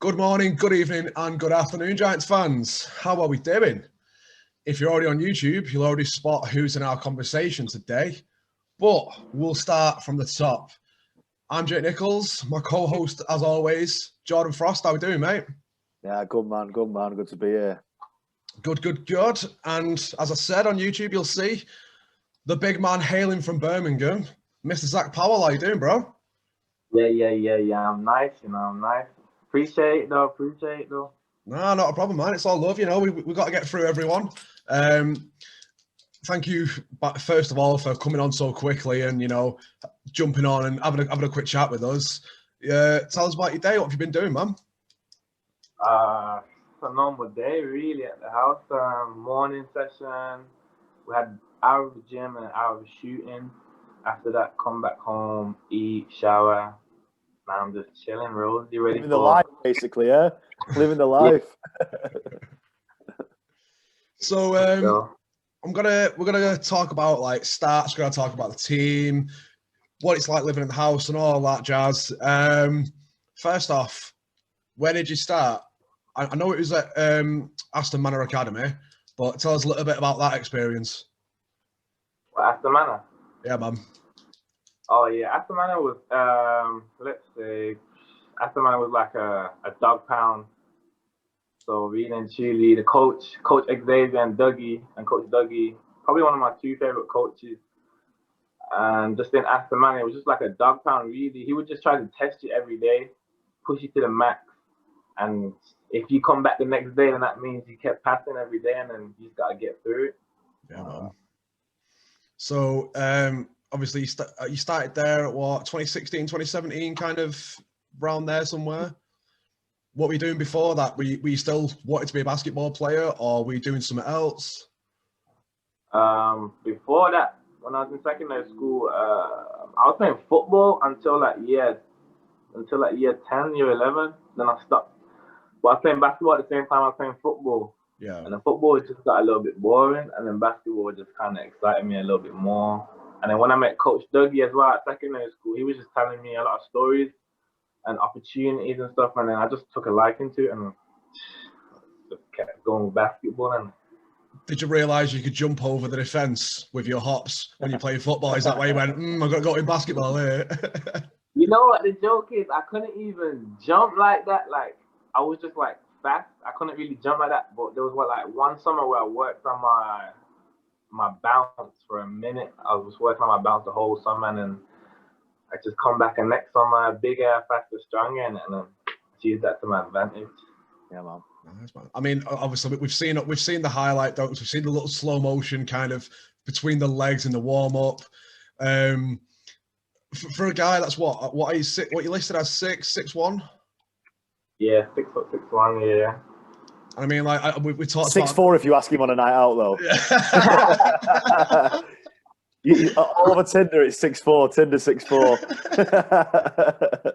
Good morning, good evening, and good afternoon, Giants fans. How are we doing? If you're already on YouTube, you'll already spot who's in our conversation today. But we'll start from the top. I'm Jake Nichols, my co-host, as always, Jordan Frost. How are we doing, mate? Yeah, good man. Good to be here. Good. And as I said on YouTube, you'll see the big man hailing from Birmingham, Mr. Zack Powell. How you doing, bro? Yeah. I'm nice, I'm nice. Appreciate it though. No, not a problem, man. It's all love, We've got to get through everyone. Thank you, first of all, for coming on so quickly and, jumping on and having a quick chat with us. Tell us about your day. What have you been doing, man? It's a normal day, really, at the house. Morning session. We had an hour of the gym and an hour of shooting. After that, come back home, eat, shower. Now I'm just chilling, Rosy, ready living the life, basically, yeah? Living the life. So, we're gonna talk about like stats. We're gonna talk about the team, what it's like living in the house, and all that jazz. First off, where did you start? I know it was at Aston Manor Academy, but tell us a little bit about that experience. Well, Aston Manor? Yeah, man. Oh yeah, Aston Manor was Aston Manor was like a dog pound. So really and truly, the Coach Xavier and Coach Dougie, probably one of my two favorite coaches. And just in Aston Manor, it was just like a dog pound, really. He would just try to test you every day, push you to the max. And if you come back the next day, then that means you kept passing every day, and then you just got to get through it. Yeah, man. So, obviously, you started there at what, 2016, 2017, kind of around there somewhere? What were you doing before that? Were you still wanting to be a basketball player, or were you doing something else? Before that, when I was in secondary school, I was playing football until year 10, year 11. Then I stopped. But I was playing basketball at the same time I was playing football. Yeah. And the football just got a little bit boring, and then basketball just kind of excited me a little bit more. And then when I met Coach Dougie as well at secondary school, he was just telling me a lot of stories and opportunities and stuff, and then I just took a liking to it and just kept going with basketball. And did you realise you could jump over the defence with your hops when you play football? Is that why you went, I've got to go in basketball here? You know what the joke is? I couldn't even jump like that. Like, I was just like fast. I couldn't really jump like that. But there was one summer where I worked on my bounce for a minute. I was working on my bounce the whole summer, and then I just come back and next summer, bigger, faster, stronger, and then use that to my advantage. Yeah, man. Nice, man. I mean, obviously, we've seen the highlight dunks. We've seen the little slow motion kind of between the legs in the warm up. For a guy that's what are you listed as 6'1"? Yeah, 6'1", yeah. I mean, like we talked 6'4" if you ask him on a night out, though. All over Tinder, it's 6'4". Tinder 6'4".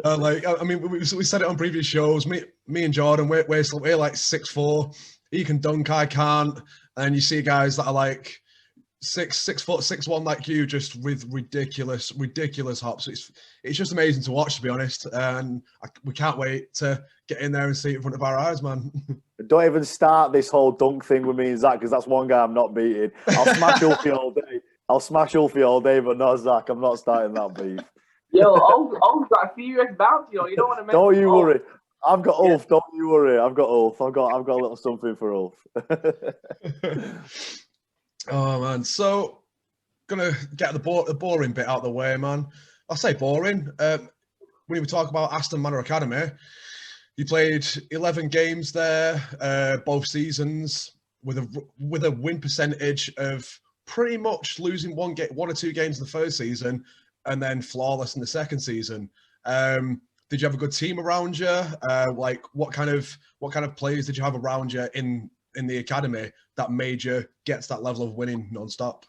I mean, we said it on previous shows. Me and Jordan, we're like 6'4". He can dunk, I can't. And you see guys that are like 6 foot 6'1" like you, just with ridiculous hops. It's just amazing to watch, to be honest. And we can't wait to get in there and see it in front of our eyes, man. Don't even start this whole dunk thing with me and Zach, because that's one guy I'm not beating. I'll smash Ulfie all day. But no, Zach, I'm not starting that beef. Yo, Ulf's got a serious bounce, You don't want to make. Don't you worry. I've got Ulf. Don't you worry. I've got Ulf. I've got a little something for Ulf. Oh man, so gonna get the boring bit out of the way, man. I'll say boring. When we talk about Aston Manor Academy, you played 11 games there, both seasons, with a win percentage of pretty much losing one or two games in the first season, and then flawless in the second season. Did you have a good team around you? Like what kind of players did you have around you in the academy that made you get to that level of winning non-stop?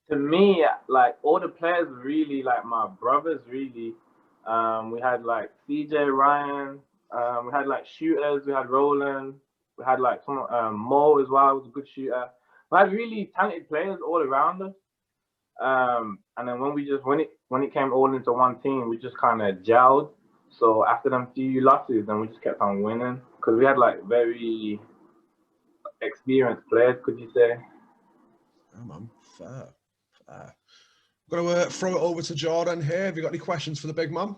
To me, like all the players really, like my brothers really. We had like CJ, Ryan, we had like shooters, we had Roland, we had like some Mo as well, was a good shooter. We had really talented players all around us. And then when it came all into one team, we just kind of gelled. So after them few losses, then we just kept on winning because we had like very experienced players, could you say? Oh, man, fair. I'm going to throw it over to Jordan here. Have you got any questions for the big man?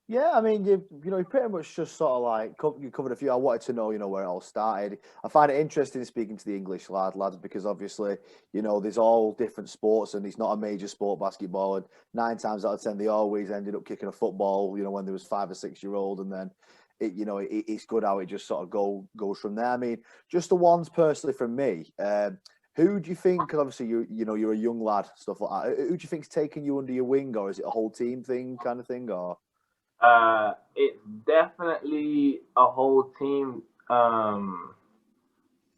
Yeah, I mean, you pretty much just sort of like you covered a few. I wanted to know, where it all started. I find it interesting speaking to the English lads, because obviously, there's all different sports, and it's not a major sport, basketball. And 9 times out of 10, they always ended up kicking a football. When there was 5 or 6 year old, and then it's good how it just sort of goes from there. I mean, just the ones personally from me. Who do you think? Because obviously you're a young lad, stuff like that. Who do you think's taking you under your wing, or is it a whole team thing, kind of thing, or? It's definitely a whole team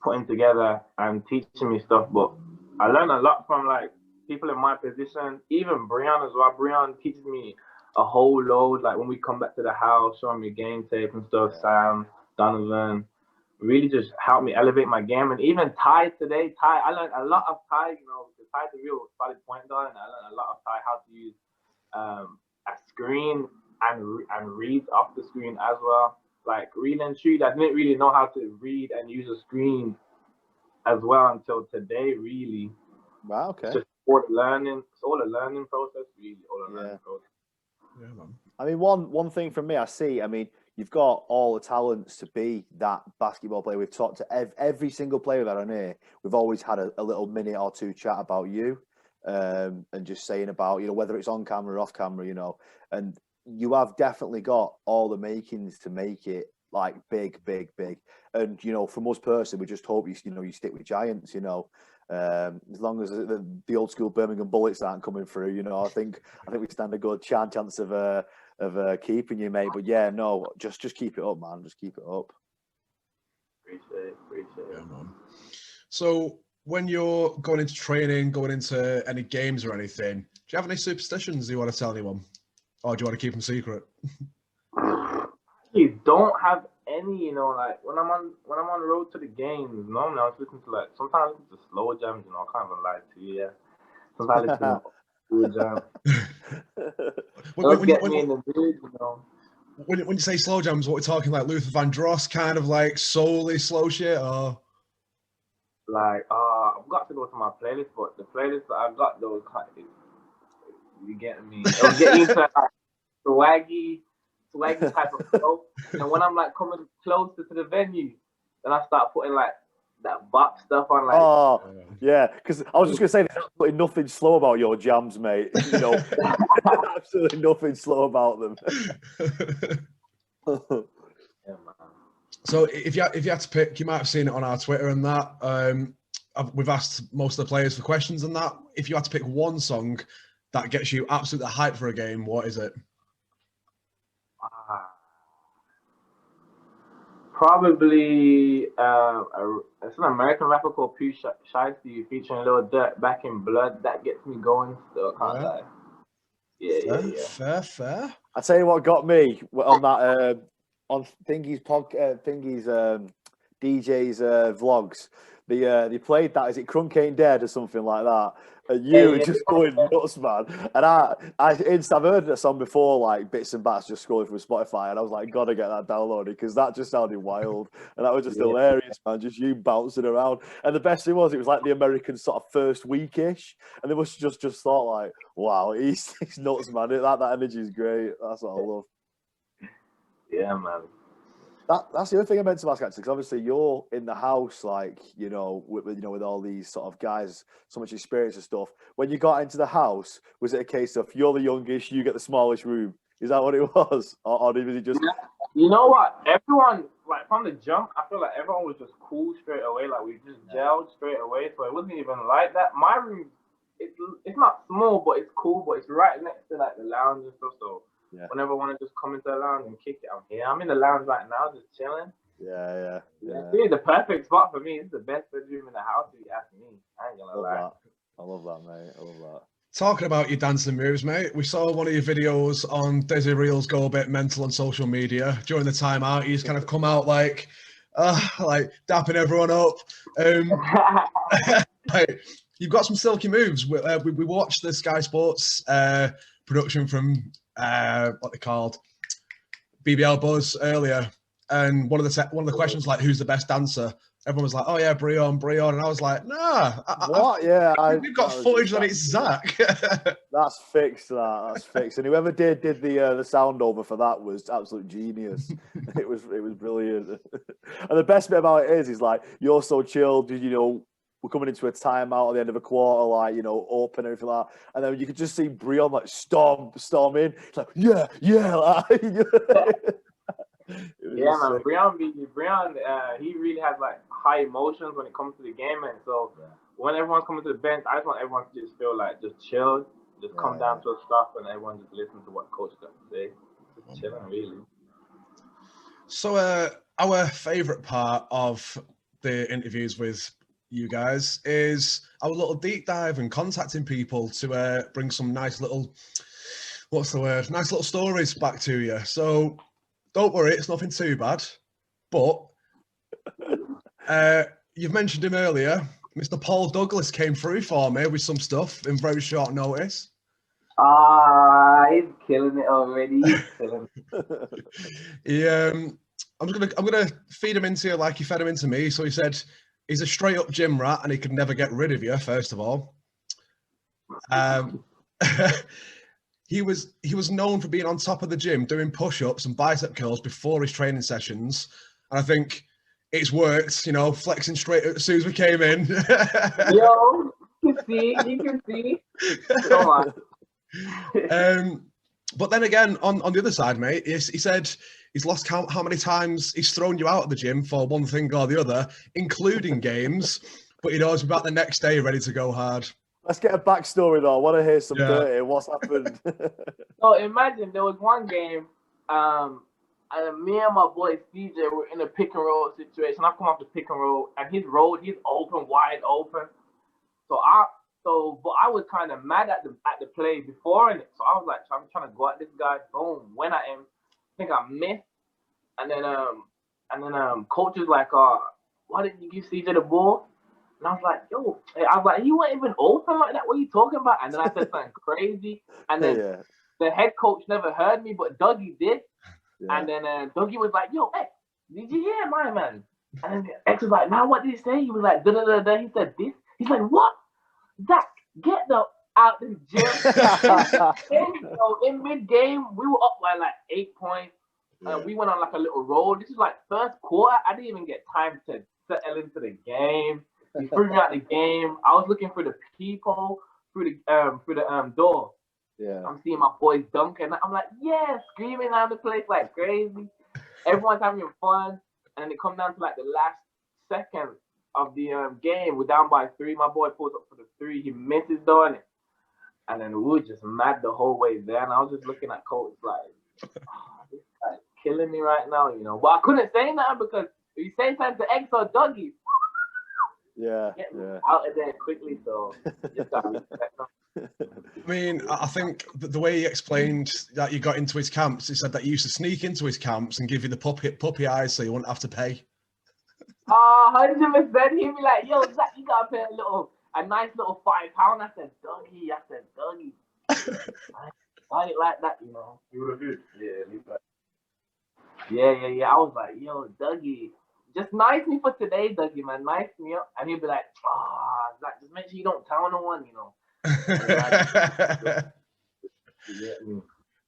putting together and teaching me stuff. But I learned a lot from like people in my position, even Brian as well. Brian teaches me a whole load. Like when we come back to the house, showing me game tape and stuff. Sam, Donovan, really just helped me elevate my game. And even Ty today, I learned a lot of Ty. Because Ty's a real solid point guard, and I learned a lot of Ty how to use a screen and read off the screen as well. Like read and shoot, I didn't really know how to read and use a screen as well until today, really. Wow, okay. It's just all the learning. It's all a learning process, really. All a learning process. Yeah, man. I mean, one thing from me, I see. I mean, you've got all the talents to be that basketball player. We've talked to every single player we've had on here. We've always had a little minute or two chat about you, and just saying about whether it's on camera or off camera, and you have definitely got all the makings to make it like big. And from us personally, we just hope you stick with Giants. As long as the old school Birmingham Bullets aren't coming through, I think we stand a good chance of keeping you, mate. But yeah, no, just keep it up, man. Just keep it up. Appreciate it. Yeah, man. So when you're going into training, going into any games or anything, do you have any superstitions you want to tell anyone? Or do you want to keep them secret? You don't have any, like when I'm on the road to the games, normally I was listening to sometimes I listen to slow jams, I can't even lie to you, yeah. Sometimes I listen to slow jams. Don't get me in the mood, When you say slow jams, what we're talking like Luther Vandross kind of like solely slow shit, or? Like, I've got to go to my playlist, but the playlist that I've got those you getting me? It'll get into like swaggy type of flow. And when I'm like coming closer to the venue, then I start putting like that bop stuff on. Like, oh yeah, because I was just gonna say there's absolutely nothing slow about your jams, mate. Absolutely nothing slow about them. Yeah, man. So if you had to pick, you might have seen it on our Twitter and that. We've asked most of the players for questions and that. If you had to pick one song that gets you absolutely hyped for a game, what is it? Probably it's an American rapper called Pooh Shiesty featuring Lil Durk, Back in Blood. That gets me going still, can't lie. Yeah. Fair. I tell you what got me on that on Thingy's DJ's vlogs. They played that. Is it Crunk Ain't Dead or something like that? And you were just going nuts, man. And I've heard that song before, like bits and bats, just scrolling through Spotify, and I was like, gotta get that downloaded because that just sounded wild, and that was just hilarious, man. Just you bouncing around, and the best thing was, it was like the American sort of first weekish, and they must just thought like, wow, he's nuts, man. That energy is great. That's what I love. Yeah, man. That's the other thing I meant to ask, actually, because obviously you're in the house, like, with all these sort of guys, so much experience and stuff. When you got into the house, was it a case of you're the youngest, you get the smallest room? Is that what it was? Or was it just... You know what? Everyone, like, from the jump, I feel like everyone was just cool straight away. Like, we just gelled straight away, so it wasn't even like that. My room, it's not small, but it's cool, but it's right next to, like, the lounge and stuff, so... Yeah. Whenever I want to just come into the lounge and kick it, I'm here. I'm in the lounge right now, just chilling. Yeah. It's the perfect spot for me. It's the best bedroom in the house, if you ask me. I ain't gonna lie. I love that, mate. I love that. Talking about your dancing moves, mate, we saw one of your videos on Desi Reels go a bit mental on social media during the timeout. He's kind of come out like dapping everyone up. You've got some silky moves. We watched the Sky Sports production from what they called BBL Buzz earlier, and one of the questions like, "Who's the best dancer?" Everyone was like, "Oh yeah, Breon," and I was like, "Nah, what? Yeah, we've got footage that it's Zack." That's fixed. That's fixed. And whoever did the sound over for that was absolute genius. It was brilliant. And the best bit about it is like, you're so chilled. You know, we're coming into a timeout at the end of a quarter, like, you know, open and everything like that. And then you could just see Breon like storm in. It's like, yeah. Like, yeah, man. Breon, he really has like high emotions when it comes to the game, and so when everyone's coming to the bench, I just want everyone to just feel like just chill, just come down to stuff, and everyone just listen to what the coach got to say. Just chilling, really. So, our favorite part of the interviews with you guys is our little deep dive and contacting people to bring some nice little, nice little stories back to you. So. Don't worry, it's nothing too bad. But you've mentioned him earlier. Mr. Paul Douglas came through for me with some stuff in very short notice. He's killing it already. I'm gonna feed him into you like he fed him into me. So he said he's a straight up gym rat and he could never get rid of you. First of all. He was known for being on top of the gym, doing push-ups and bicep curls before his training sessions. And I think it's worked, you know, flexing straight as soon as we came in. Yo, you can see. Come on. But then again, on the other side, mate, he said he's lost count how many times he's thrown you out of the gym for one thing or the other, including games. But he'd always be back the next day ready to go hard. Let's get a backstory though. I want to hear some dirty. What's happened? So imagine there was one game, and me and my boy CJ were in a pick and roll situation. I come off the pick and roll, and he's open, wide open. But I was kind of mad at the play before, and so I was like, I'm trying to go at this guy. Boom, went at him. I think I missed, and then coach is like, why didn't you give CJ the ball? And I was like, you weren't even open like that. What are you talking about? And then I said something crazy. And then the head coach never heard me, but Dougie did. Yeah. And then Dougie was like, yo, X, did you hear my man? And then X was like, now what did he say? He was like, da-da-da-da. He said this. He's like, what? Zack, get the out the gym. In mid-game, we were up by like 8 points. We went on like a little roll. This is like first quarter. I didn't even get time to settle into the game. He threw me out the game. I was looking for the people through the door. Yeah. I'm seeing my boys dunking. I'm like, yeah, screaming out the place like crazy. Everyone's having fun. And then it comes down to like the last second of the game. We're down by 3. My boy pulls up for the 3. He misses doing it. And then we were just mad the whole way there. And I was just looking at coach like, this guy's killing me right now, you know. But I couldn't say nothing because if you say something to X or Dougie, get me out of there quickly. So just got respect him. I mean, I think the way he explained that you got into his camps, he said that you used to sneak into his camps and give you the puppy eyes so you wouldn't have to pay. 100%. He'd be like, yo, Zack, you gotta pay a nice little £5. I said, Dougie. I ain't like that, you know. You would have good. Yeah. I was like, yo, Dougie, just nice me for today, Dougie, man. Nice me up. And he'd be like, Zack, just make sure you don't tell no one, you know.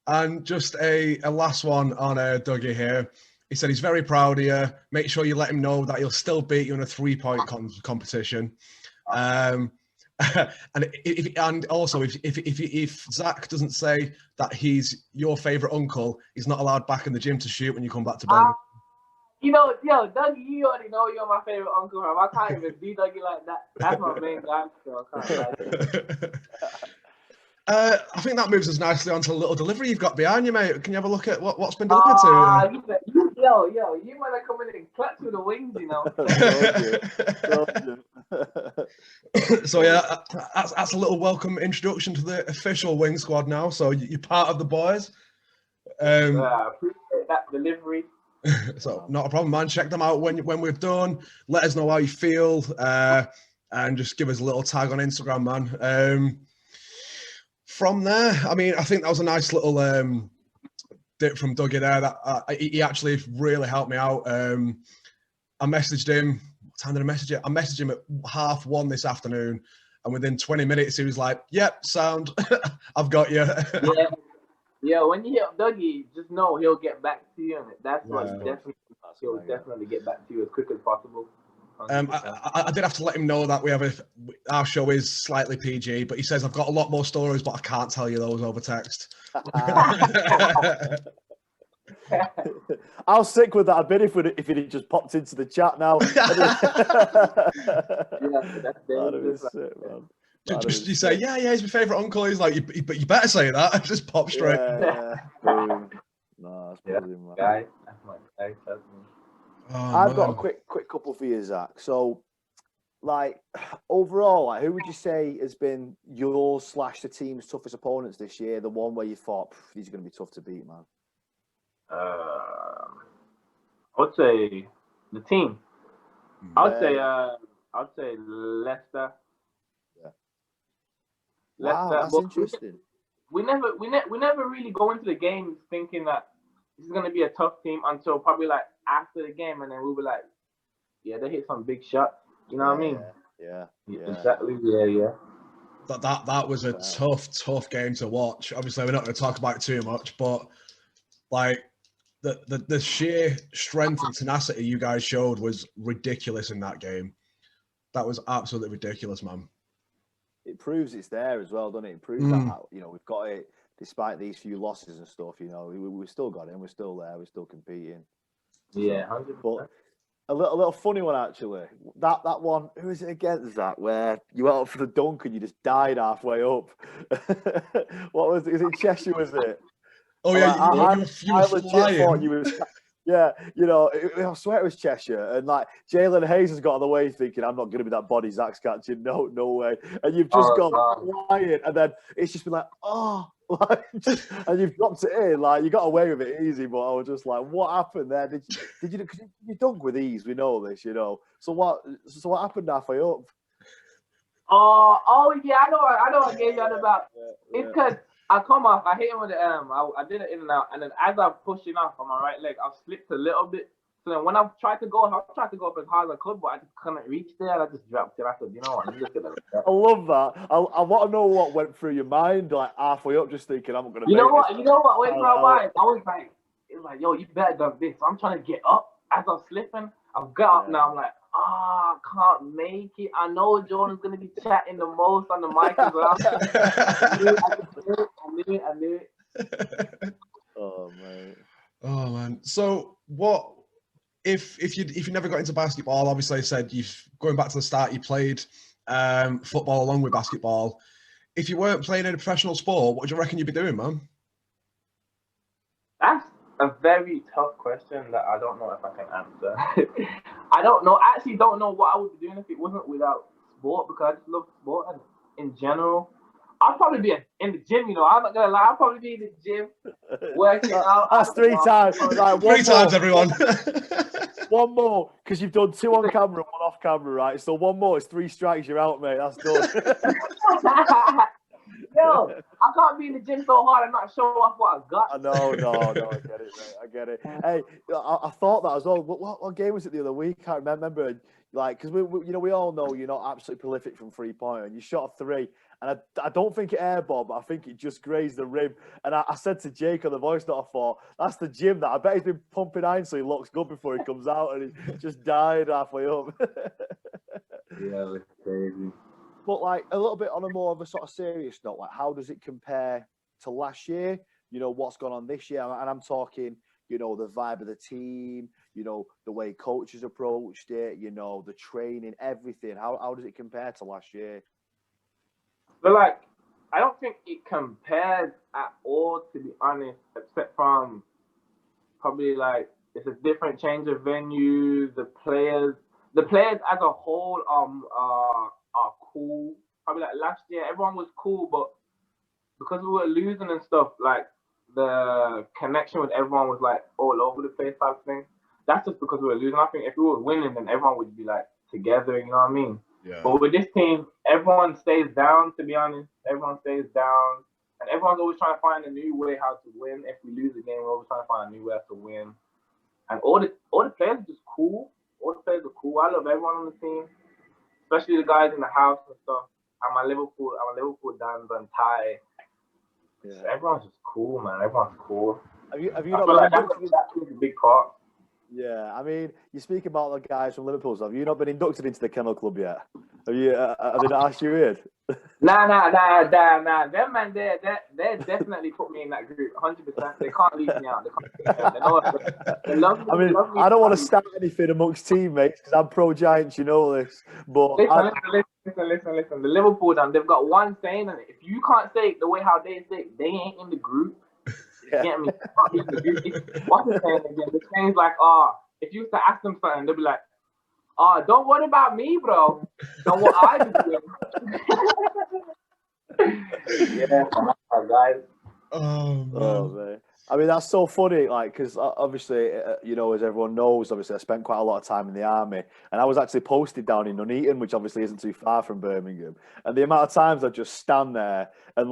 And just a last one on Dougie here. He said he's very proud of you. Make sure you let him know that he'll still beat you in a 3-point competition. And also if Zack doesn't say that he's your favorite uncle, he's not allowed back in the gym to shoot when you come back to Birmingham. You know, yo, Dougie, you already know you're my favorite uncle. I can't even be Dougie like that. That's my main guy. So I can't like I think that moves us nicely onto the little delivery you've got behind you, mate. Can you have a look at what's been delivered to you? Yo, you might have come in and clutch with the wings, you know. So yeah, that's a little welcome introduction to the official Wing Squad now. So you're part of the boys. I appreciate that delivery. So not a problem, man. Check them out when we're done. Let us know how you feel, and just give us a little tag on Instagram, man. From there, I mean, I think that was a nice little dip from Dougie there. That he actually really helped me out. I messaged him. What time did I message him? I messaged him at 1:30 this afternoon, and within 20 minutes, he was like, "Yep, sound. I've got you." Yeah. When you hit Dougie, just know he'll get back to you, and that's what he'll definitely get back to you as quick as possible. I did have to let him know that our show is slightly PG, but he says I've got a lot more stories, but I can't tell you those over text. How sick would that have been if it had just popped into the chat now? That'd be sick, man. Just you say, yeah, he's my favourite uncle. He's like, but you better say that. Just pop straight. Yeah. Boom. No, that's brilliant, man. Guy, that's my guy. I've got a quick couple for you, Zach. So, like, overall, like, who would you say has been yours / the team's toughest opponents this year? The one where you thought these are going to be tough to beat, man. I would say the team. I'd say Leicester. Yeah. Leicester. Wow, that's interesting. We never really go into the game thinking that this is gonna be a tough team until probably like after the game, and then we were like, yeah, they hit some big shots. You know what I mean? Yeah. Exactly. Yeah. That was a tough game to watch. Obviously, we're not going to talk about it too much, but like the sheer strength and tenacity you guys showed was ridiculous in that game. That was absolutely ridiculous, man. It proves it's there as well, doesn't it? It proves that, you know, we've got it despite these few losses and stuff. You know, we still got it, and we're still there, we're still competing. Yeah, 100%. But a little funny one actually. That one, who is it against that? Where you went up for the dunk and you just died halfway up. What was it? Is it Cheshire? Was it? Oh yeah, I you were legit flying. thought you was. Yeah, you know, I swear it was Cheshire, and like Jalen Hayes has got on the way thinking, "I'm not going to be that body Zach's catching." No way. And you've just gone flying, and then it's just been like, and you've dropped it in. Like you got away with it easy, but I was just like, "What happened there? Did you dunk with ease? We know this, you know." So what happened halfway up? Oh yeah, I know what game you're about. It's because I come off, I hit him with the I did it in and out, and then as I'm pushing off on my right leg, I've slipped a little bit. So then when I tried to go up as hard as I could, but I just couldn't reach there, and I just dropped it. I said, you know what, I'm just gonna. I love that. I want to know what went through your mind, like halfway up, just thinking, I'm gonna. You know what went through my mind? I was like, it was like, yo, you better do this. So I'm trying to get up as I'm slipping. I've got up now. I'm like, I can't make it. I know Jordan's gonna be chatting the most on the mic as well. I knew it. Oh man. So what if you never got into basketball? Obviously, I said going back to the start, you played football along with basketball. If you weren't playing in a professional sport, what do you reckon you'd be doing, man? That's a very tough question that I don't know if I can answer. I don't know. I actually don't know what I would be doing if it wasn't without sport, because I just love sport and in general. I'd probably be in the gym, you know. I'm not gonna lie. I'd probably be in the gym working out. That's 3 times. Right, 3 times, everyone. One more, because you've done 2 on camera and 1 off camera, right? So 1 more is 3 strikes. You're out, mate. That's done. Yo, I can't be in the gym so hard and not show off what I got. No, I get it, mate. I get it. Hey, I thought that as well. What game was it the other week? I can't remember. Like, because we all know you're not absolutely prolific from 3-pointer, and you shot 3, and I don't think it airballed, but I think it just grazed the rim. And I said to Jake on the voice note, I thought, that's the gym that I bet he's been pumping iron so he looks good before he comes out, and he just died halfway up. Yeah, it's crazy. But like a little bit on a more of a sort of serious note, like how does it compare to last year? You know, what's gone on this year? And I'm talking, you know, the vibe of the team, you know, the way coaches approached it, you know, the training, everything. How does it compare to last year? But like, I don't think it compares at all, to be honest, except from probably like it's a different change of venue. The players as a whole are cool. Probably like last year, everyone was cool, but because we were losing and stuff, like the connection with everyone was like all over the place type of thing. That's just because we were losing. I think if we were winning, then everyone would be like together, you know what I mean? Yeah. But with this team, everyone stays down, to be honest. Everyone stays down. And everyone's always trying to find a new way how to win. If we lose a game, we're always trying to find a new way to win. And all the players are just cool. All the players are cool. I love everyone on the team, especially the guys in the house and stuff. I'm a Liverpool Dan's and Ty. Yeah. So everyone's just cool, man. Everyone's cool. Have you I not feel like been that's a big part. Yeah, I mean, you speak about the guys from Liverpool. So have you not been inducted into the Kennel Club yet? Have you? Have they not asked you in? Nah. Them man, they definitely put me in that group. 100%. They can't leave me out. They love me. I mean, I don't want to start anything amongst teammates because I'm pro Giants. You know this, but listen. The Liverpool done. They've got one saying, and if you can't say it the way how they say it, they ain't in the group. Yeah. Get me? What's the saying again? The saying's like, if you used to ask them something, they'll be like, don't worry about me, bro. Don't what I do. Yeah, guys. Oh man. I mean, that's so funny, like, because obviously, you know, as everyone knows, obviously, I spent quite a lot of time in the army, and I was actually posted down in Nuneaton, which obviously isn't too far from Birmingham. And the amount of times I just stand there and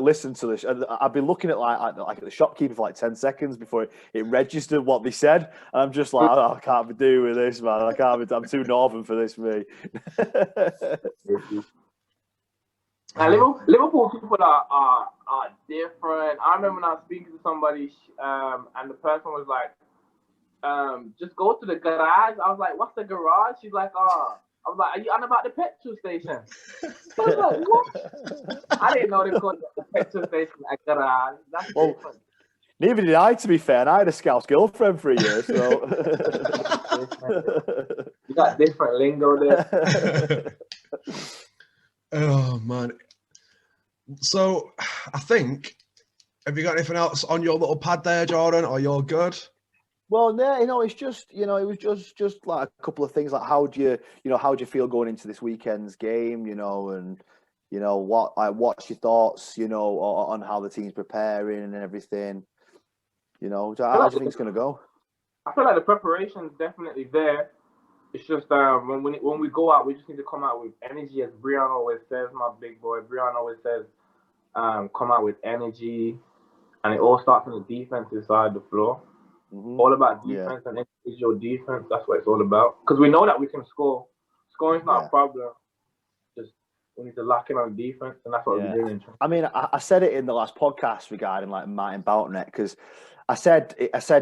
listen to this, and I'd be looking at like the shopkeeper for like 10 seconds before it registered what they said, and I'm just like, I can't be doing this, man. I'm too northern for this, me. Now, Liverpool people are different. I remember when I was speaking to somebody, and the person was like, just go to the garage. I was like, what's the garage? She's like, I was like, are you on about the petrol station? I was like, what? I didn't know they called the petrol station a garage. That's different. Neither did I, to be fair. And I had a Scouse girlfriend for a year, so... You got different lingo there. Oh, man. So, I think, have you got anything else on your little pad there, Jordan, or you're good? Well, no, you know, it's just, you know, it was just like a couple of things, like how do you feel going into this weekend's game, you know, and, you know, what's your thoughts, you know, on how the team's preparing and everything, you know, how do you think it's going to go? I feel like the preparation is definitely there. It's just when we go out, we just need to come out with energy, as Brian always says, my big boy. Brian always says, come out with energy, and it all starts on the defensive side of the floor. Mm-hmm. All about defense and individual defense. That's what it's all about. Because we know that we can score. Scoring's not a problem. Just we need to lock in on defense, and that's what we're doing. I mean, I said it in the last podcast regarding like Martin Boutnet, because I said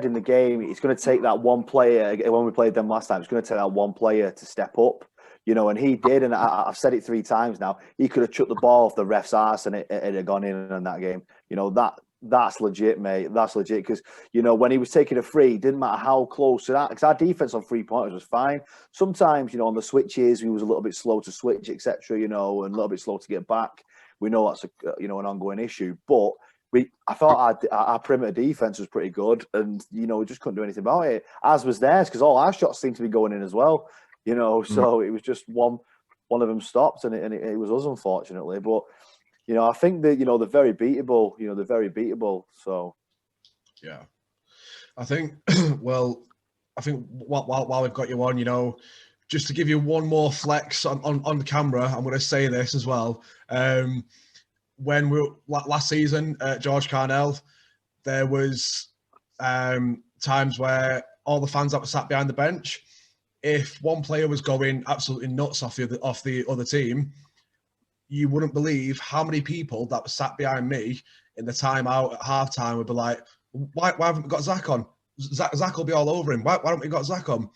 in the game, it's going to take that one player, when we played them last time, it's going to take that one player to step up, you know, and he did. And I've said it 3 times now. He could have chucked the ball off the ref's ass and it had gone in that game. You know, that's legit, mate. That's legit. Because, you know, when he was taking a free, it didn't matter how close to that, because our defense on 3-pointers was fine. Sometimes, you know, on the switches, we was a little bit slow to switch, etc., you know, and a little bit slow to get back. We know that's, an ongoing issue. But I thought our perimeter defense was pretty good, and you know we just couldn't do anything about it. As was theirs, because all our shots seemed to be going in as well. You know, so it was just one of them stopped, and it was us, unfortunately. But you know, I think that they're very beatable. You know, they're very beatable. So yeah, I think. Well, I think while we've got you on, you know, just to give you one more flex on the camera, I'm going to say this as well. When we were last season at George Carnell, there was times where all the fans that were sat behind the bench, if one player was going absolutely nuts off the other team, you wouldn't believe how many people that were sat behind me in the timeout at halftime would be like, why haven't we got Zack on? Zack will be all over him. Why haven't we got Zack on?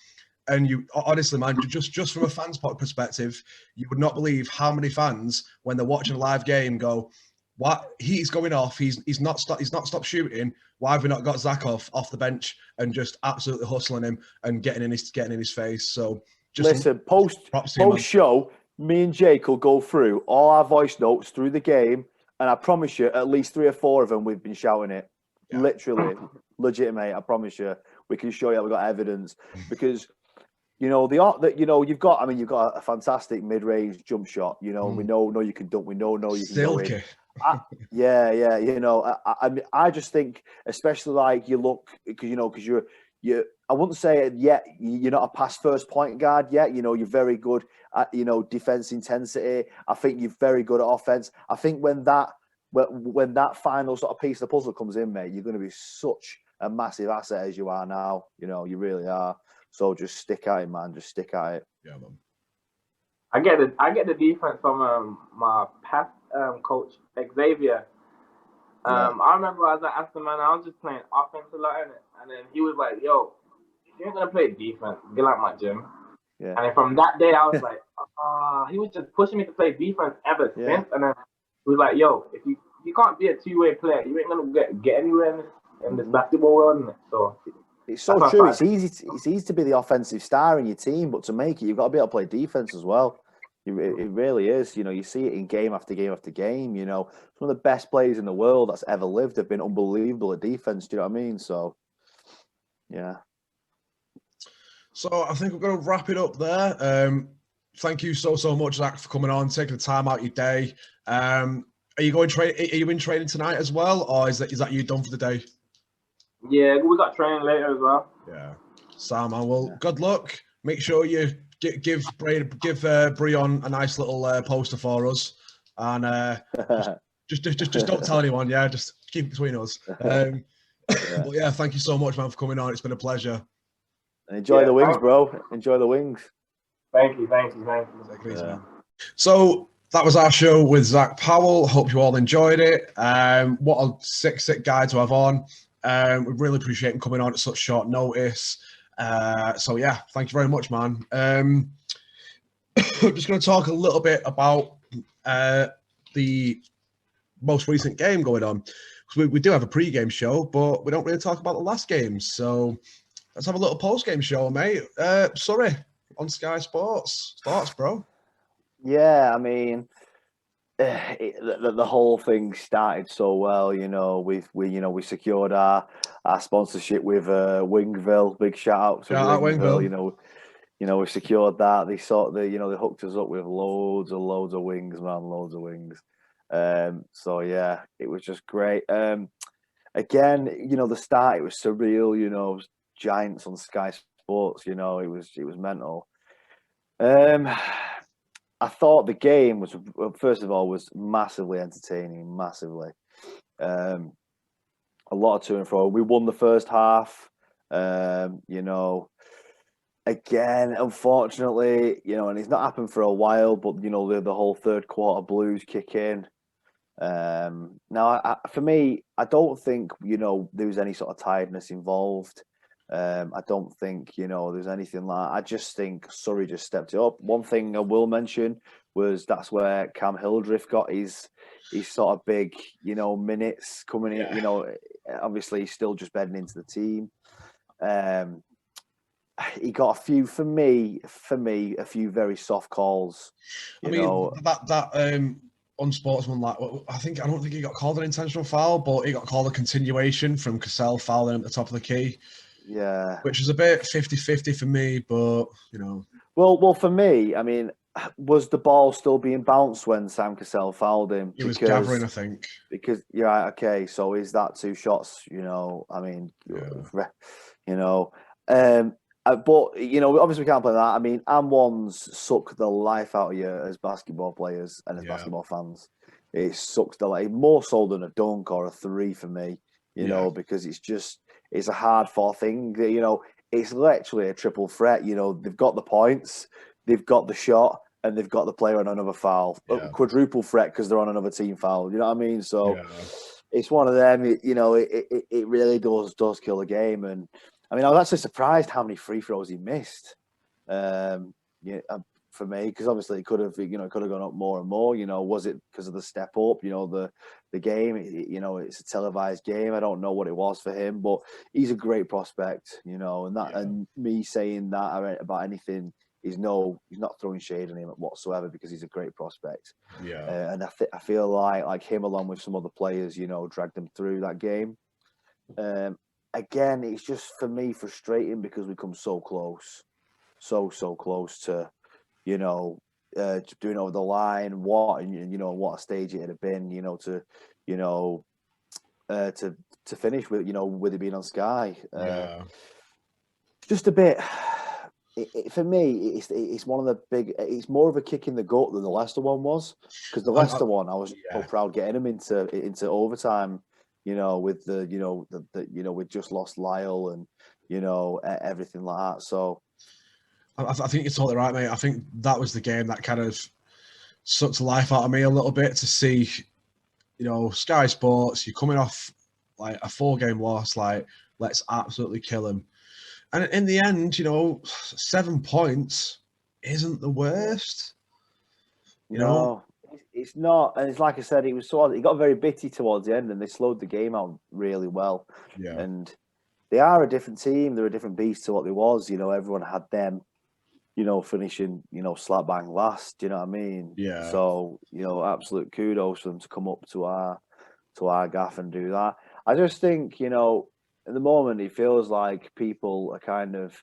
And you honestly, man, just from a fan's perspective, you would not believe how many fans, when they're watching a live game, go, "What? He's going off. He's not stopped shooting. Why have we not got Zack off the bench and just absolutely hustling him and getting in his face?" So just listen, post show, me and Jake will go through all our voice notes through the game, and I promise you, at least 3 or 4 of them we've been shouting it. Yeah. Literally, legitimate. I promise you, we can show you that we've got evidence, because. You know, you've got a fantastic mid-range jump shot. You know, we know you can dunk. We know you can go in. Yeah. You know, I just think, especially like you look, because you're I wouldn't say it yet. You're not a pass-first point guard yet. You know, you're very good at defense intensity. I think you're very good at offense. I think when that when that final sort of piece of the puzzle comes in, mate, you're going to be such a massive asset as you are now. You know, you really are. So just stick at it, man. Just stick at it. Yeah, man. I get the defense from my past coach Xavier. I remember I was at Aston Man. I was just playing offense a lot, and then he was like, "Yo, if you're gonna play defense, get out my gym." Yeah. And then from that day, I was like, he was just pushing me to play defense ever since. And then he was like, "Yo, if you can't be a two-way player, you ain't gonna get anywhere in this basketball world." Isn't it? So it's so true. It's easy to be the offensive star in your team, but to make it, you've got to be able to play defense as well. It really is. You know, you see it in game after game after game. You know, some of the best players in the world that's ever lived have been unbelievable at defense. Do you know what I mean? So, yeah. So I think we're going to wrap it up there. Thank you so much, Zack, for coming on, taking the time out of your day. Are you in training tonight as well, or is that you done for the day? Yeah, we got training later as well. Yeah, Sam, man. Well, good luck. Make sure you give Breon a nice little poster for us, and just don't tell anyone. Yeah, just keep it between us. But yeah, thank you so much, man, for coming on. It's been a pleasure. Enjoy the wings, bro. Enjoy the wings. Thank you. So that was our show with Zack Powell. Hope you all enjoyed it. What a sick guy to have on. We really appreciate him coming on at such short notice. So yeah, thank you very much, man. I'm just going to talk a little bit about the most recent game going on. We do have a pre-game show, but we don't really talk about the last game. So let's have a little post-game show, mate. Surrey on Sky Sports. Thoughts, bro? Yeah, I mean, the whole thing started so well. You know, we secured our sponsorship with WingVille. Big shout out to WingVille. You know, we secured that. They hooked us up with loads of wings, man, loads of wings. So yeah, it was just great. Again, you know, the start, it was surreal. You know, Giants on Sky Sports. You know, it was mental. I thought the game was, first of all, was massively entertaining, massively. A lot of to and fro. We won the first half. You know, again, unfortunately, you know, and it's not happened for a while, but you know, the whole third quarter blues kick in. Now, for me, I don't think, you know, there was any sort of tiredness involved. I don't think, you know, there's anything like. I just think Surrey just stepped it up. One thing I will mention was that's where Cam Hildreth got his sort of big, you know, minutes coming in. You know, obviously he's still just bedding into the team. He got a few, for me, a few very soft calls. I mean, that unsportsmanlike. I don't think he got called an intentional foul, but he got called a continuation from Cassell fouling him at the top of the key. Yeah. Which is a bit 50-50 for me, but, you know. Well, for me, I mean, was the ball still being bounced when Sam Cassell fouled him? He was gathering, I think. Because, yeah, okay, so is that two shots, you know, I mean, you know. But, you know, obviously we can't play that. I mean, M1s suck the life out of you as basketball players and as basketball fans. It sucks the life, more so than a dunk or a three for me, you know, because it's a hard-fought thing. You know, it's literally a triple threat. You know, they've got the points, they've got the shot, and they've got the player on another foul. Yeah. Quadruple threat because they're on another team foul. You know what I mean? So it's one of them. You know, it really does kill the game. And I mean, I was actually surprised how many free throws he missed. For me, because obviously it could have gone up more and more. You know, was it because of the step up? You know, the game. You know, it's a televised game. I don't know what it was for him, but he's a great prospect. You know, and me saying that about anything he's not throwing shade on him whatsoever because he's a great prospect. Yeah, and I feel like him along with some other players, you know, dragged them through that game. Again, it's just for me frustrating because we come so close, so close to, you know, doing over the line. You know, what a stage it had been, you know, to finish with, you know, with it being on Sky. Just a bit. for me, it's one of the big. It's more of a kick in the gut than the Leicester one was, because the Leicester one, I was so proud getting him into overtime. With we'd just lost Lyle and everything like that. So I think you're totally right, mate. I think that was the game that kind of sucked the life out of me a little bit to see. Sky Sports, you're coming off like a 4-game loss, like let's absolutely kill him. And in the end, 7 points isn't the worst. No, it's not. And it's like I said, it got very bitty towards the end, and they slowed the game out really well. Yeah. And they are a different team. They're a different beast to what they was. Everyone had them, finishing, slap bang last. Do you know what I mean? Yeah. So, absolute kudos for them to come up to our gaff and do that. I just think, at the moment, it feels like people are kind of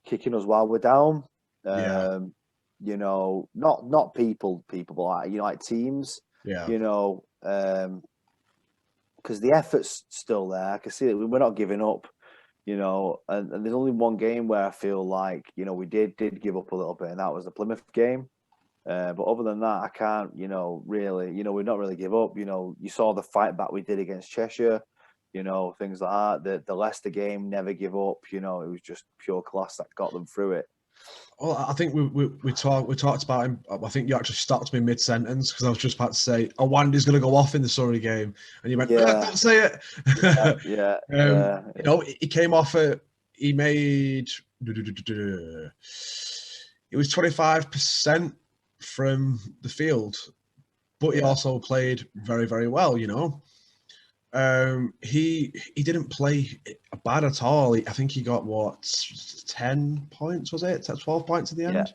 kicking us while we're down. Not people, but like teams. Yeah. Because the effort's still there. I can see that we're not giving up. And there's only one game where I feel like we did give up a little bit, and that was the Plymouth game. But other than that, I can't really we've not really give up. You saw the fight back we did against Cheshire. Things like that. The Leicester game, never give up. It was just pure class that got them through it. Well, I think we talked about him. I think you actually stopped me mid-sentence because I was just about to say, Wandy's going to go off in the Surrey game, and you went, "Don't say it." He came off he made it was 25% from the field, but he also played very, very well. He didn't play bad at all. I think he got 10 points, was it? 12 points at the end?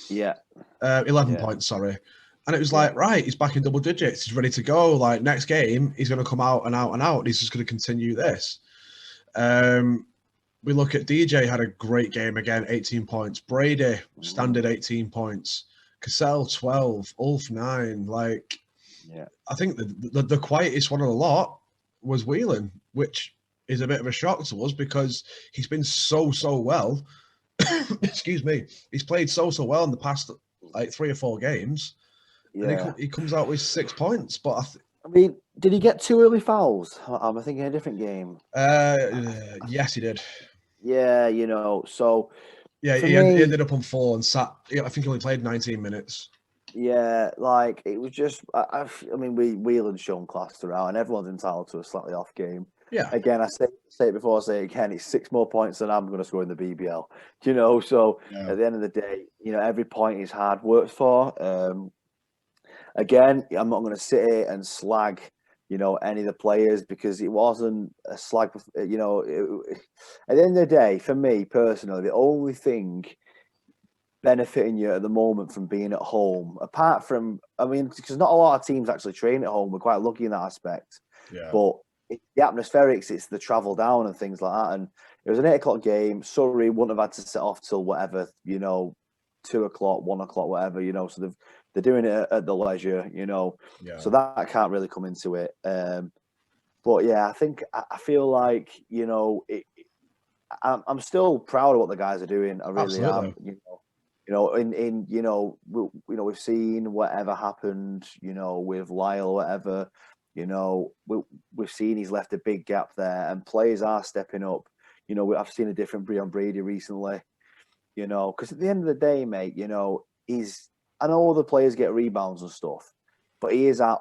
Yeah. 11 points, sorry. And it was like, right, he's back in double digits. He's ready to go. Like, next game, he's going to come out and out and out. He's just going to continue this. We look at DJ, had a great game again, 18 points. Brady, standard 18 points. Cassell, 12. Ulf, 9. I think the quietest one of the lot was Whelan, which is a bit of a shock to us because he's been so well. Excuse me. He's played so well in the past 3 or 4 games. And he comes out with 6 points. But I mean, did he get 2 early fouls? I'm thinking a different game. Yes, he did. Yeah, so yeah, he ended up on 4 and sat. I think he only played 19 minutes. Yeah, it was just. I mean, Whelan's shown class throughout, and everyone's entitled to a slightly off game. Yeah. Again, I say it before, I say it again. It's 6 more points than I'm going to score in the BBL. So at the end of the day, every point is hard worked for. Again, I'm not going to sit here and slag, any of the players because it wasn't a slag. At the end of the day, for me personally, the only thing benefiting you at the moment from being at home, apart from, because not a lot of teams actually train at home. We're quite lucky in that aspect. Yeah. But the atmospherics, it's the travel down and things like that. And it was an 8 o'clock game. Surrey wouldn't have had to set off till whatever, 2 o'clock, 1 o'clock, whatever, so they're doing it at the leisure, so that can't really come into it. But yeah, I feel like, I'm still proud of what the guys are doing. I really am, we've seen whatever happened, with Lyle or whatever, we've seen he's left a big gap there and players are stepping up. I've seen a different Breon Brady recently, because at the end of the day, mate, I know other players get rebounds and stuff, but he is at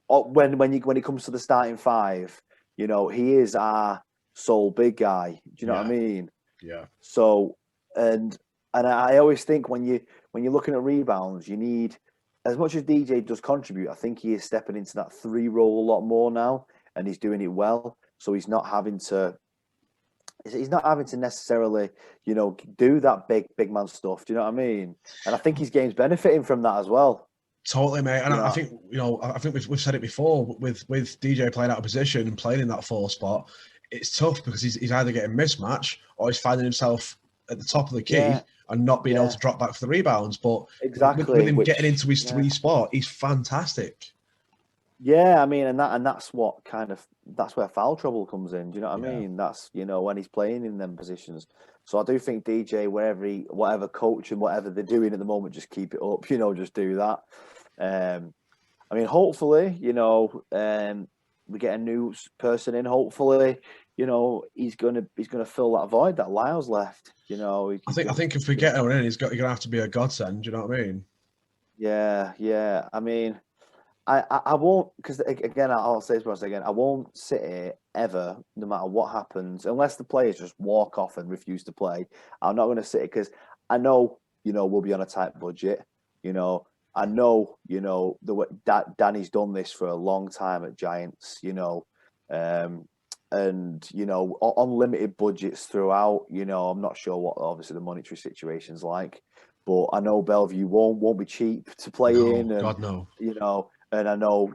when it comes to the starting 5, he is our sole big guy. Do you know what I mean? Yeah. So, and I always think when you're looking at rebounds, you need, as much as DJ does contribute, I think he is stepping into that 3 role a lot more now, and he's doing it well. So he's not having to necessarily, do that big man stuff. Do you know what I mean? And I think his game's benefiting from that as well. Totally, mate. And I think, we've said it before with DJ playing out of position and playing in that 4 spot. It's tough because he's either getting mismatch or he's finding himself at the top of the key and not being able to drop back for the rebounds. But exactly, with him getting into his 3 spot, he's fantastic. Yeah, I mean, and that's what that's where foul trouble comes in. Do you know what I Yeah. mean? That's when he's playing in them positions. So I do think DJ, whatever coach and whatever they're doing at the moment, just keep it up. Just do that. I mean, hopefully, we get a new person in. Hopefully, he's gonna fill that void that Lyle's left. I think if we get her in, you're gonna have to be a godsend. Do you know what I mean? Yeah. I mean, I won't, because again, I'll say this once again, I won't sit here ever, no matter what happens, unless the players just walk off and refuse to play. I'm not going to sit here because I know, we'll be on a tight budget. I know, the way Danny's done this for a long time at Giants. And unlimited budgets throughout. I'm not sure what obviously the monetary situation's like, but I know Bellevue won't be cheap to play in, and God no. And I know,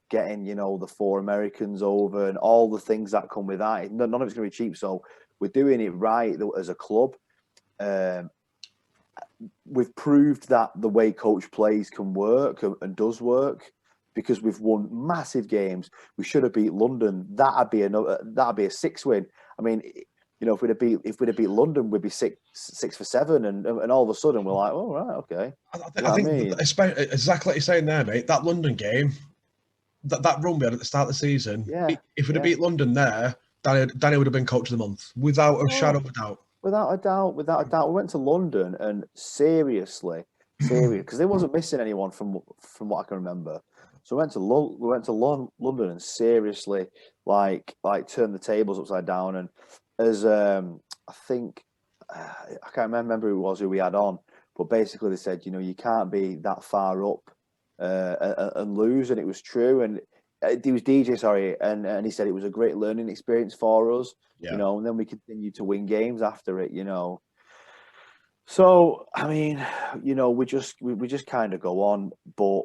getting, the 4 Americans over and all the things that come with that. None of it's going to be cheap. So we're doing it right as a club. We've proved that the way coach plays can work and does work, because we've won massive games. We should have beat London. That'd be a 6-win. I mean, if we'd have beat London, we'd be 6 for 7, and all of a sudden we're like, oh right, okay. I think especially, exactly like you're saying there, mate. That London game, that run we had at the start of the season. Yeah, if we'd have beat London there, Danny would have been coach of the month without a shadow of a doubt. Without a doubt. We went to London, and seriously, because they wasn't missing anyone from what I can remember. So we went to London and seriously, like turned the tables upside down. And as I think, I can't remember who it was who we had on, but basically they said, you can't be that far up and lose, and it was true. And it was DJ, sorry, and he said it was a great learning experience for us. Yeah. And then we continued to win games after it. So I mean, we just kind of go on, but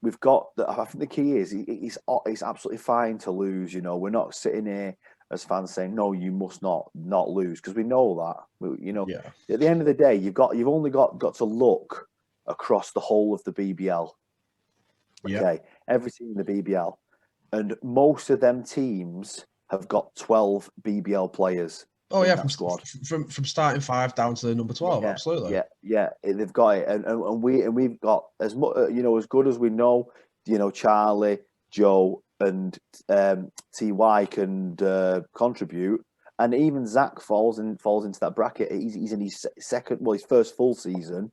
we've got. I think the key is it's absolutely fine to lose. We're not sitting here as fans saying no, you must not lose, because we know that. At the end of the day, you've only got to look across the whole of the BBL. Okay, every team in the BBL, and most of them teams have got 12 BBL players. Oh yeah, from starting 5 down to number 12, absolutely. Yeah, they've got it, and we've got as much, as good as we know. Charlie, Joe, and TY can contribute, and even Zach falls into that bracket. He's in his his first full season.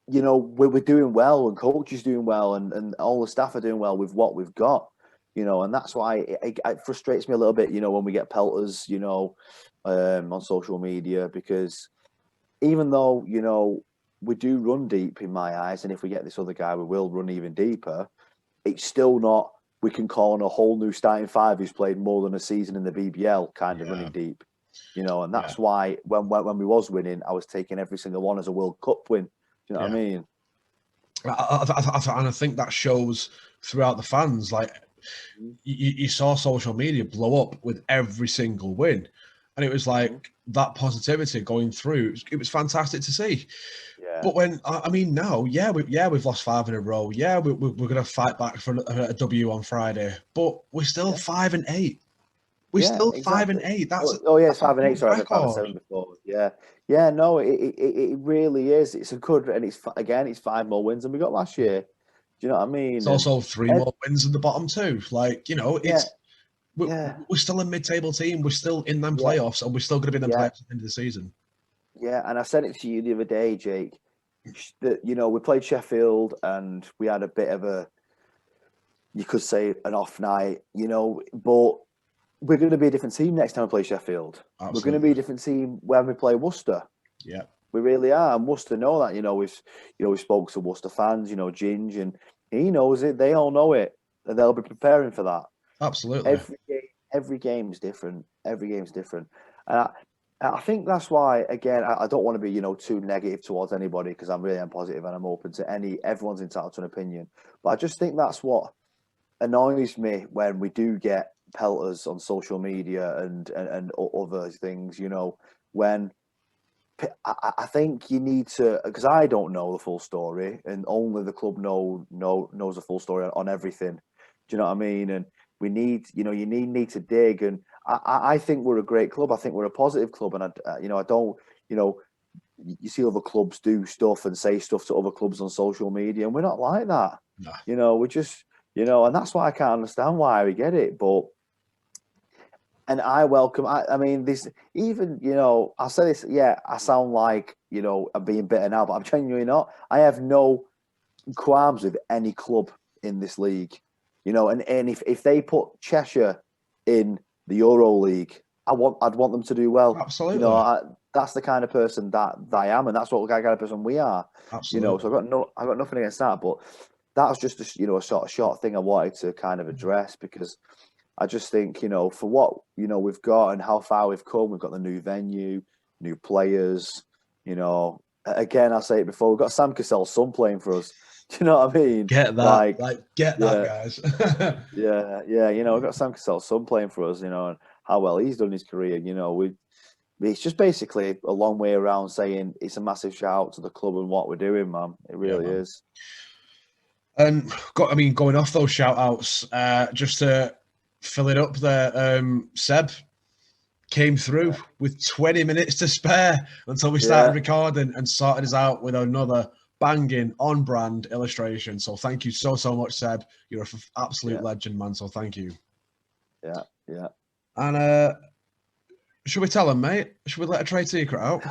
We're doing well, and coach is doing well, and all the staff are doing well with what we've got. And that's why it frustrates me a little bit, when we get pelters, on social media, because even though, we do run deep in my eyes, and if we get this other guy, we will run even deeper, it's still not, we can call on a whole new starting 5 who's played more than a season in the BBL kind of running deep, and that's why when we was winning, I was taking every single one as a World Cup win. Do you know what I mean? And I think that shows throughout the fans. Like, you saw social media blow up with every single win, and it was like that positivity going through. It was fantastic to see. But when now, we've lost 5 in a row. Yeah, we're going to fight back for a W on Friday, but we're still 5 and 8. We're still 5 and 8. That's 5 and 8. Sorry, I've 5 and 7 before. Yeah. No, it really is. It's a good, and it's 5 more wins than we got last year. Do you know what I mean? It's also 3 more wins in the bottom 2. Like, we're still a mid-table team. We're still in them playoffs, and we're still going to be in them playoffs at the end of the season. Yeah, and I said it to you the other day, Jake, that, we played Sheffield, and we had a bit of you could say an off night, but we're going to be a different team next time we play Sheffield. Absolutely. We're going to be a different team when we play Worcester. Yeah. We really are, and Worcester know that. We spoke to Worcester fans, Ginge, and he knows it. They all know it, and they'll be preparing for that. Absolutely. Every game is different. Every game is different, and I think that's why. Again, I don't want to be too negative towards anybody, because I'm really positive and I'm open to everyone's entitled to an opinion. But I just think that's what annoys me when we do get pelters on social media and other things. When I think you need to, because I don't know the full story, and only the club knows the full story on everything. Do you know what I mean? And we need, you need to dig. And I think we're a great club. I think we're a positive club. And I don't, you see other clubs do stuff and say stuff to other clubs on social media, and we're not like that. Nah. We're just, and that's why I can't understand why we get it. But and I welcome. I mean, this even I'll say this. Yeah, I sound like I'm being bitter now, but I'm genuinely not. I have no qualms with any club in this league. And if they put Cheshire in the Euro League, I'd want them to do well. Absolutely. That's the kind of person that I am, and that's what kind of person we are. Absolutely. So I've got nothing against that, but that was just a sort of short thing I wanted to kind of address, because I just think, for what, we've got and how far we've come, we've got the new venue, new players, again, I'll say it before, we've got Sam Cassell's son playing for us. Do you know what I mean? Get that, get that, guys. We've got Sam Cassell's son playing for us, and how well he's done his career, it's just basically a long way around saying it's a massive shout out to the club and what we're doing, man. It really is. And going off those shout outs, just to fill it up there, Seb came through with 20 minutes to spare until we started recording and sorted us out with another banging on-brand illustration. So thank you so much, Seb. You're an absolute legend, man. So thank you. Yeah. And should we tell him, mate? Should we let a trade secret out?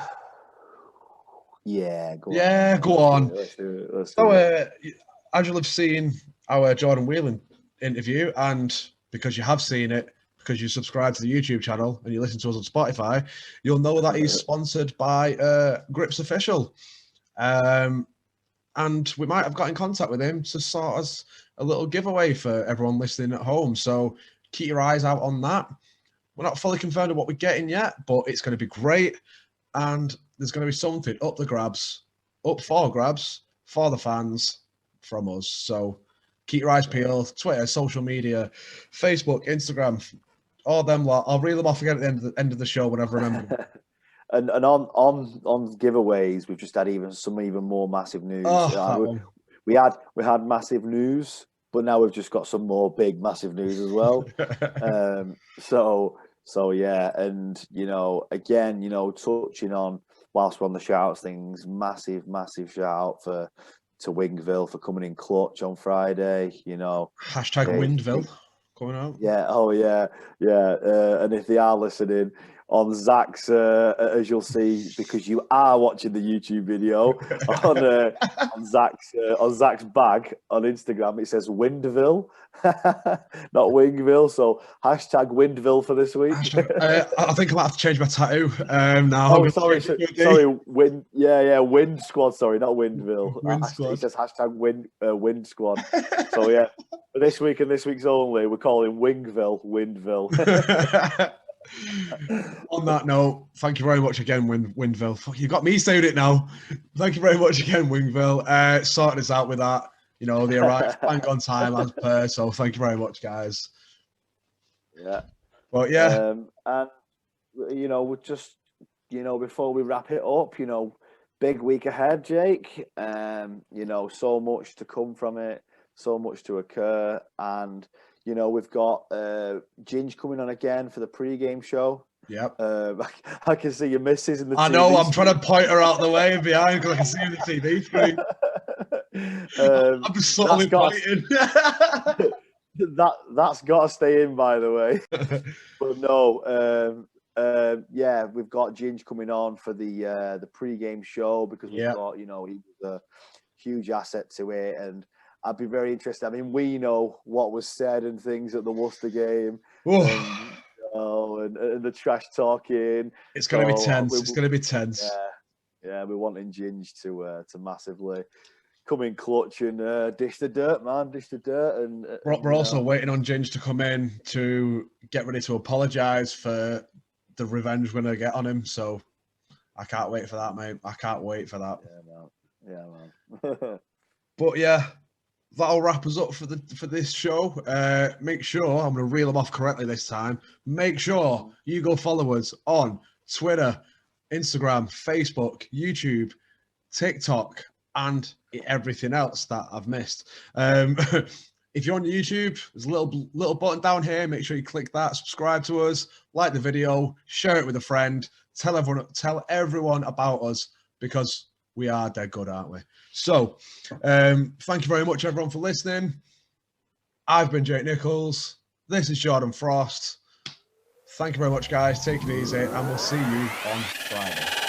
Yeah, go on. Yeah, go on. Let's do it. So, as you'll have seen our Jordan Whelan interview, and because you have seen it, because you subscribe to the YouTube channel and you listen to us on Spotify, you'll know that he's sponsored by Gripz Official. And we might have got in contact with him to sort us a little giveaway for everyone listening at home. So keep your eyes out on that. We're not fully confirmed of what we're getting yet, but it's going to be great. And there's going to be something up for grabs for the fans from us. So keep your eyes peeled. Twitter, social media, Facebook, Instagram, all them lot. I'll reel them off again at the end of the show whenever I remember. And on giveaways, we've just had even more massive news. We had massive news, but now we've just got some more massive news as well. So yeah, and again, touching on whilst we're on the shout outs things, massive shout out to WingVille for coming in clutch on Friday. Hashtag WingVille coming out. Yeah. Oh yeah. And if they are listening, on Zack's, as you'll see, because you are watching the YouTube video on Zack's bag on Instagram, it says Windville, not Wingville. So hashtag Windville for this week. I think I might have to change my tattoo now. Oh, sorry, Wind Squad. Sorry, not Windville. Wind Squad. It says hashtag Wind Squad. So yeah, for this week and this week's only, we're calling Wingville Windville. On that note, thank you very much again, WingVille. Fuck, you got me saying it now. Thank you very much again, WingVille. Sorting us out with that. They arrived bang on time as per. So thank you very much, guys. Yeah. Well, yeah. And we're just, before we wrap it up, big week ahead, Jake. So much to come from it, so much to occur, and. We've got Ginge coming on again for the pre-game show. Yep. I can see your missus in the TV. I know, I'm trying to point her out the way and behind because I can see her in the TV screen. I'm just subtly pointing. That's got to stay in, by the way. But no, we've got Ginge coming on for the pre-game show because we thought, he was a huge asset to it, and I'd be very interested. I mean, we know what was said and things at the Worcester game, and the trash talking. It's going to be tense. It's going to be tense. Yeah, we're wanting Ginge to massively come in clutch and dish the dirt, man. Dish the dirt. And we're also waiting on Ginge to come in to get ready to apologise for the revenge we're going to get on him. So I can't wait for that, mate. I can't wait for that. Yeah, man. But yeah. That'll wrap us up for this show. Make sure, I'm going to reel them off correctly this time. Make sure you go follow us on Twitter, Instagram, Facebook, YouTube, TikTok, and everything else that I've missed. If you're on YouTube, there's a little button down here. Make sure you click that, subscribe to us, like the video, share it with a friend, tell everyone about us, because we are dead good, aren't we? So, thank you very much, everyone, for listening. I've been Jake Nichols. This is Jordan Frost. Thank you very much, guys. Take it easy, and we'll see you on Friday.